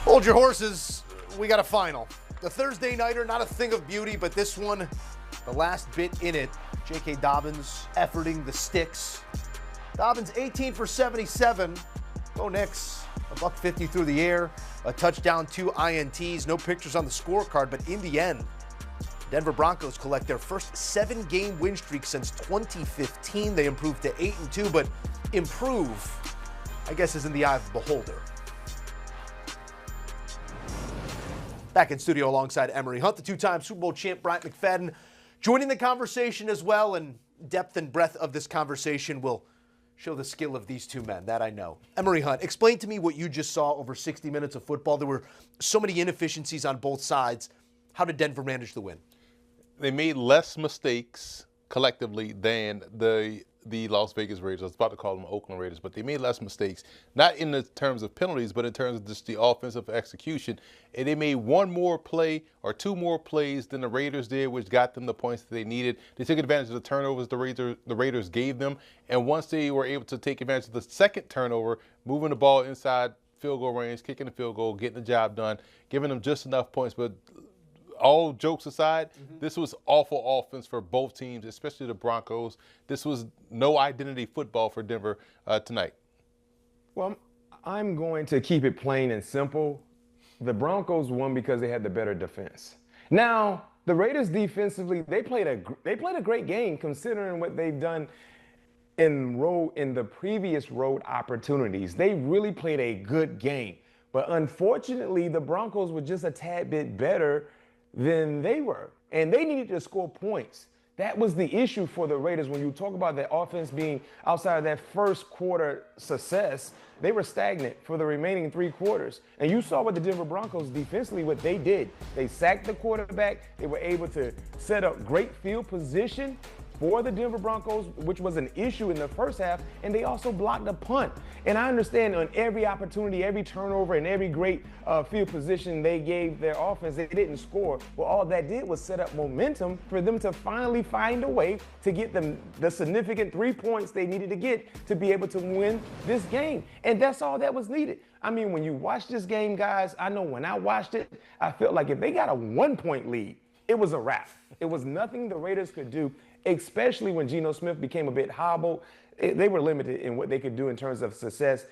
Hold your horses. We got a final. The Thursday nighter, not a thing of beauty, but this one, the last bit in it. J.K. Dobbins efforting the sticks. Dobbins 18 for 77. Bo Nix, $150 through the air, a touchdown, 2 INTs. No pictures on the scorecard, but in the end, Denver Broncos collect their first 7-game win streak since 2015. They improved to 8-2, but improve, I guess, is in the eye of the beholder. Back in studio alongside Emery Hunt, the two-time Super Bowl champ Bryant McFadden, joining the conversation as well, and depth and breadth of this conversation will show the skill of these two men, that I know. Emery Hunt, explain to me what you just saw over 60 minutes of football. There were so many inefficiencies on both sides. How did Denver manage the win? They made less mistakes collectively than the Las Vegas Raiders. I was about to call them Oakland Raiders, but they made less mistakes, not in the terms of penalties, but in terms of just the offensive execution. And they made one more play or two more plays than the Raiders did, which got them the points that they needed. They took advantage of the turnovers the Raiders gave them. And once they were able to take advantage of the second turnover, moving the ball inside field goal range, kicking the field goal, getting the job done, giving them just enough points. But all jokes aside, this was awful offense for both teams, especially the Broncos. This was no identity football for Denver tonight. Well, I'm going to keep it plain and simple. The Broncos won because they had the better defense. Now, the Raiders defensively, they played a great game considering what they've done in the previous road opportunities. They really played a good game. But unfortunately, the Broncos were just a tad bit better than they were, and they needed to score points. That was the issue for the Raiders. When you talk about the offense being outside of that first quarter success, they were stagnant for the remaining 3 quarters. And you saw what the Denver Broncos defensively, what they did. They sacked the quarterback. They were able to set up great field position for the Denver Broncos, which was an issue in the first half, and they also blocked a punt. And I understand on every opportunity, every turnover, and every great field position they gave their offense, they didn't score. Well, all that did was set up momentum for them to finally find a way to get them the significant 3 points they needed to get to be able to win this game. And that's all that was needed. I mean, when you watch this game, guys, I know when I watched it, I felt like if they got a 1-point lead, it was a wrap. It was nothing the Raiders could do, especially when Geno Smith became a bit hobbled. They were limited in what they could do in terms of success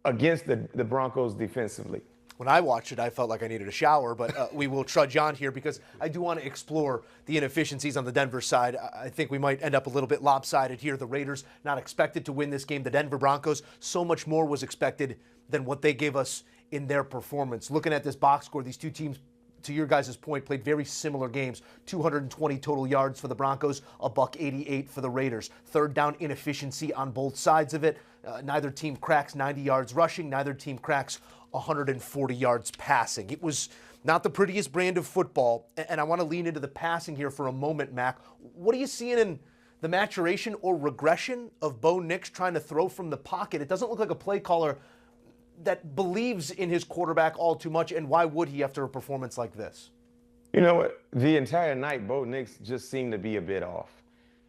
against the Broncos defensively. When I watched it, I felt like I needed a shower, but we will trudge on here because I do want to explore the inefficiencies on the Denver side. I think we might end up a little bit lopsided here. The Raiders not expected to win this game. The Denver Broncos, so much more was expected than what they gave us in their performance. Looking at this box score, these two teams, to your guys' point, played very similar games. 220 total yards for the Broncos, $188 for the Raiders. Third down inefficiency on both sides of it. Neither team cracks 90 yards rushing. Neither team cracks 140 yards passing. It was not the prettiest brand of football, and I want to lean into the passing here for a moment, Mac. What are you seeing in the maturation or regression of Bo Nix trying to throw from the pocket? It doesn't look like a play caller that believes in his quarterback all too much, and why would he after a performance like this? You know what? The entire night, Bo Nix just seemed to be a bit off.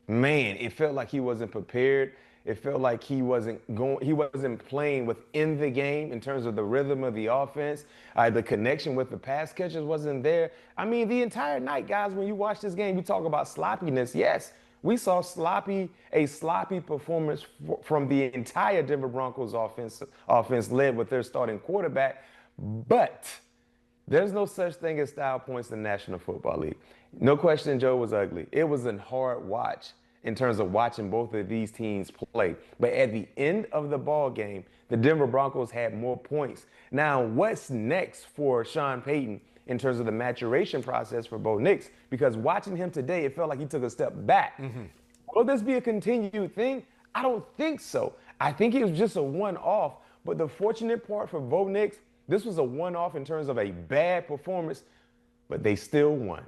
Man, it felt like he wasn't prepared. It felt like he wasn't playing within the game in terms of the rhythm of the offense. The connection with the pass catchers wasn't there. I mean, the entire night, guys, when you watch this game, you talk about sloppiness. Yes, we saw a sloppy performance from the entire Denver Broncos offense led with their starting quarterback. But there's no such thing as style points in the National Football League. No question Joe was ugly. It was a hard watch in terms of watching both of these teams play. But at the end of the ball game, the Denver Broncos had more points. Now, what's next for Sean Payton in terms of the maturation process for Bo Nix? Because watching him today, it felt like he took a step back. Will this be a continued thing? I don't think so. I think it was just a one-off. But the fortunate part for Bo Nix, this was a one-off in terms of a bad performance, but they still won.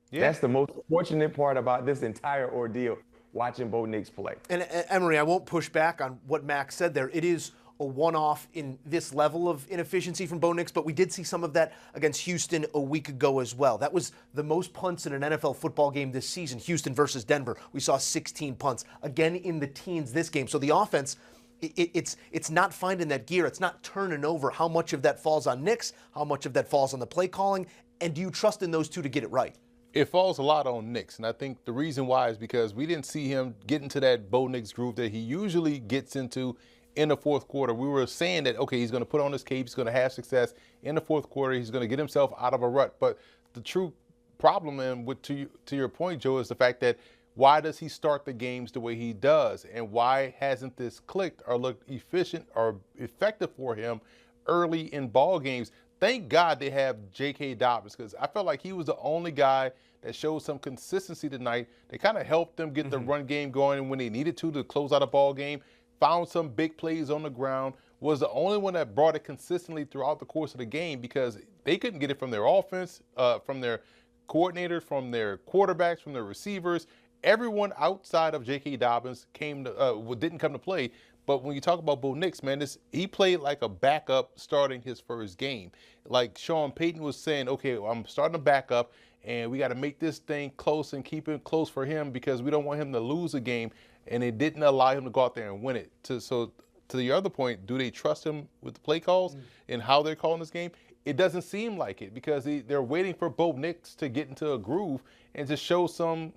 Yeah. That's the most fortunate part about this entire ordeal, watching Bo Nix play. And Emery, I won't push back on what Max said there. It is a one-off in this level of inefficiency from Bo Nix, but we did see some of that against Houston a week ago as well. That was the most punts in an NFL football game this season, Houston versus Denver. We saw 16 punts, again in the teens this game. So the offense it's not finding that gear. It's not turning over. How much of that falls on Nix? How much of that falls on the play calling? And do you trust in those two to get it right? It falls a lot on Nix, and I think the reason why is because we didn't see him get into that Bo Nix groove that he usually gets into in the fourth quarter. We were saying that, okay, he's going to put on his cape, he's going to have success in the fourth quarter, he's going to get himself out of a rut. But the true problem, and to your point, Joe, is the fact that why does he start the games the way he does, and why hasn't this clicked or looked efficient or effective for him early in ball games? Thank God they have J.K. Dobbins, because I felt like he was the only guy that showed some consistency tonight. They kind of helped them get the run game going when they needed to close out a ball game, found some big plays on the ground, was the only one that brought it consistently throughout the course of the game, because they couldn't get it from their offense, from their coordinators, from their quarterbacks, from their receivers. Everyone outside of J.K. Dobbins didn't come to play. But when you talk about Bo Nix, man, he played like a backup starting his first game. Like Sean Payton was saying, okay, I'm starting a backup, and we got to make this thing close and keep it close for him because we don't want him to lose a game. And it didn't allow him to go out there and win it. So to your other point, do they trust him with the play calls and how they're calling this game? It doesn't seem like it, because they're waiting for Bo Nix to get into a groove and to show some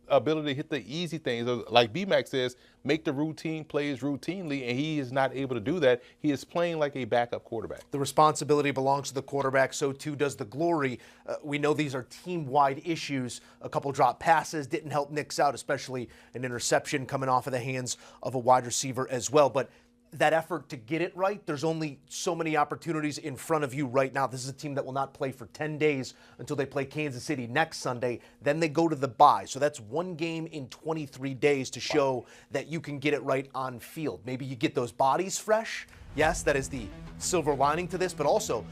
ability to hit the easy things. Like B-Mac says, make the routine plays routinely, and he is not able to do that. He is playing like a backup quarterback. The responsibility belongs to the quarterback, so too does the glory. We know these are team-wide issues. A couple drop passes didn't help Nix out, especially an interception coming off of the hands of a wide receiver as well. But that effort to get it right, there's only so many opportunities in front of you right now. This is a team that will not play for 10 days until they play Kansas City next Sunday. Then they go to the bye. So that's one game in 23 days to show that you can get it right on field. Maybe you get those bodies fresh. Yes, that is the silver lining to this, but also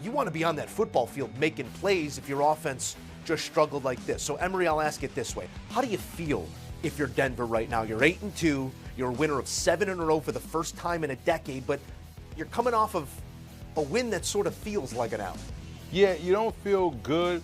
you want to be on that football field making plays if your offense just struggled like this. So Emory, I'll ask it this way. How do you feel if you're Denver right now? You're 8-2. You're a winner of 7 in a row for the first time in a decade, but you're coming off of a win that sort of feels like an out. Yeah, you don't feel good,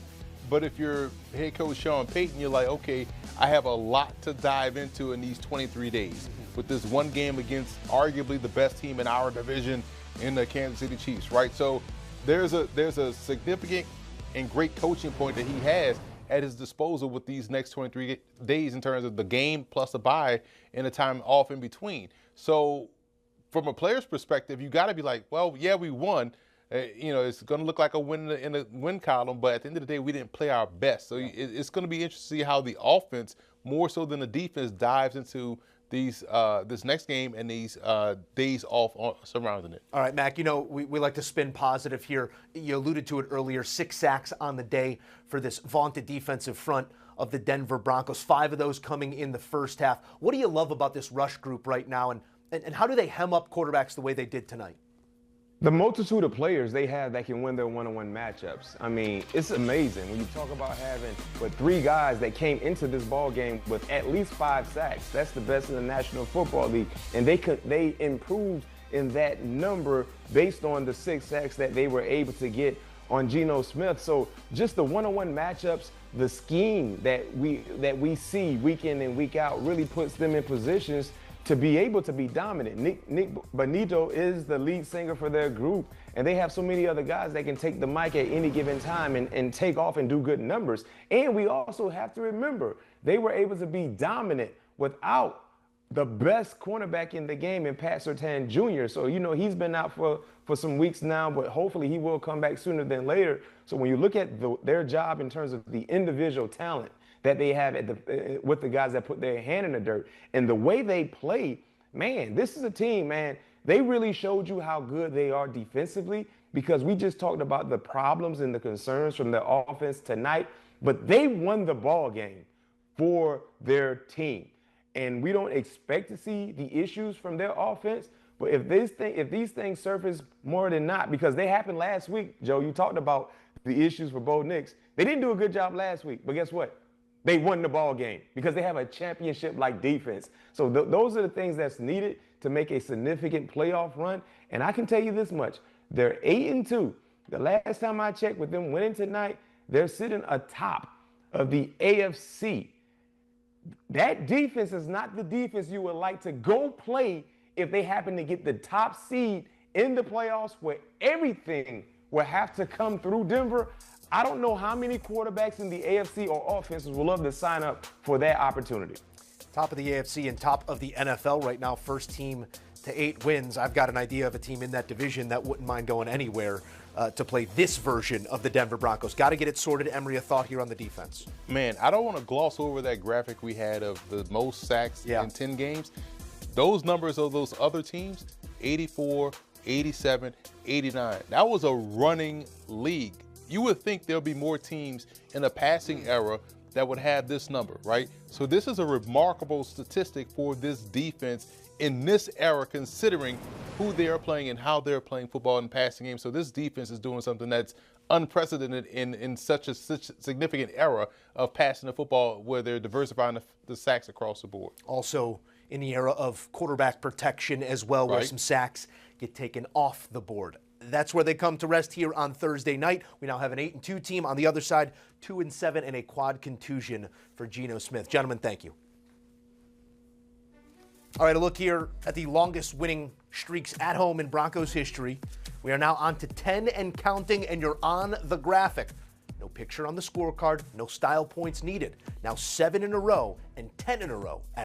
but if you're head coach Sean Payton, you're like, okay, I have a lot to dive into in these 23 days with this one game against arguably the best team in our division in the Kansas City Chiefs, right? So there's a significant and great coaching point that he has at his disposal with these next 23 days in terms of the game plus a bye and the time off in between. So from a player's perspective, you got to be like, well, yeah, we won. It's going to look like a win in the win column, but at the end of the day, we didn't play our best. So it's going to be interesting to see how the offense, more so than the defense, dives into this next game and these days off surrounding it. All right, Mac, we like to spin positive here. You alluded to it earlier, 6 sacks on the day for this vaunted defensive front of the Denver Broncos, 5 of those coming in the first half. What do you love about this rush group right now, and how do they hem up quarterbacks the way they did tonight? The multitude of players they have that can win their one-on-one matchups. I mean, it's amazing when you talk about having 3 guys that came into this ball game with at least 5 sacks. That's the best in the National Football League, and they improved in that number based on the 6 sacks that they were able to get on Geno Smith. So just the one-on-one matchups, the scheme that we see week in and week out really puts them in positions to be able to be dominant. Nick Bonito is the lead singer for their group, and they have so many other guys that can take the mic at any given time and take off and do good numbers. And we also have to remember, they were able to be dominant without the best cornerback in the game in Pat Surtain Jr. So, he's been out for some weeks now, but hopefully he will come back sooner than later. So when you look at their job in terms of the individual talent that they have with the guys that put their hand in the dirt and the way they play, man, this is a team, man. They really showed you how good they are defensively, because we just talked about the problems and the concerns from their offense tonight, but they won the ball game for their team. And we don't expect to see the issues from their offense, but if these things surface more than not, because they happened last week, Joe, you talked about the issues for Bo Nix. They didn't do a good job last week, but guess what? They won the ball game because they have a championship-like defense. So those are the things that's needed to make a significant playoff run. And I can tell you this much. They're 8-2. The last time I checked with them winning tonight, they're sitting atop of the AFC. That defense is not the defense you would like to go play if they happen to get the top seed in the playoffs where everything will have to come through Denver, I don't know how many quarterbacks in the AFC or offenses will love to sign up for that opportunity. Top of the AFC and top of the NFL right now, first team to 8 wins. I've got an idea of a team in that division that wouldn't mind going anywhere to play this version of the Denver Broncos. Got to get it sorted. Emery, a thought here on the defense. Man, I don't want to gloss over that graphic we had of the most sacks in 10 games. Those numbers of those other teams, 84, 87, 89. That was a running league. You would think there'll be more teams in a passing era that would have this number, right? So this is a remarkable statistic for this defense in this era, considering who they are playing and how they're playing football in passing games. So this defense is doing something that's unprecedented in such a significant era of passing the football, where they're diversifying the sacks across the board. Also in the era of quarterback protection as well, where some sacks get taken off the board. That's where they come to rest here on Thursday night. We now have an 8-2 team. On the other side, 2-7 and a quad contusion for Geno Smith. Gentlemen, thank you. All right, a look here at the longest winning streaks at home in Broncos history. We are now on to 10 and counting, and you're on the graphic. No picture on the scorecard, no style points needed. Now 7 in a row and 10 in a row.